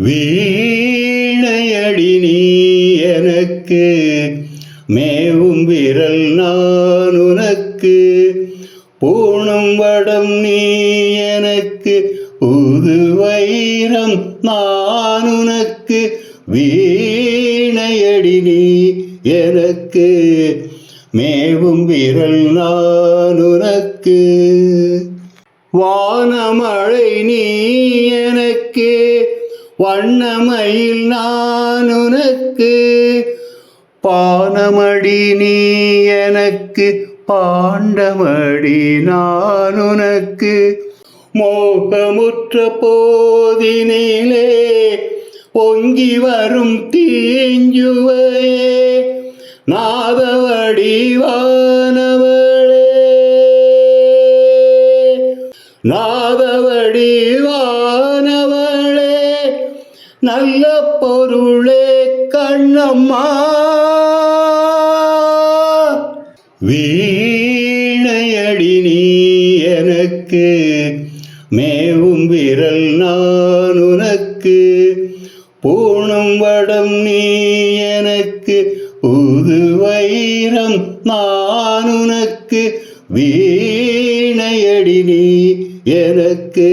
வீணையடி நீ எனக்கு, மேவும் விரல் நான் உனக்கு, பூணும் வடம் நீ எனக்கு, புது வைரம் நான் உனக்கு. வீணையடி நீ எனக்கு, மேவும் விரல் நான் உனக்கு. வானமழை நீ எனக்கு, வண்ணமயில் நான் உனக்கு, பானமடி நீ எனக்கு, பாண்டமடி நான் உனக்கு. மோகமுற்ற போதினிலே பொங்கி வரும் தீஞ்சுவையே, நாதவடி வானவளே, நாதவடி வானவளே, நல்ல பொருளே கண்ணம்மா. வீணையடி நீ எனக்கு, மேவும் விரல் நான் உனக்கு, பூணும் வடம் நீ எனக்கு, புது வைரம் நான் உனக்கு. வீணையடி நீ எனக்கு.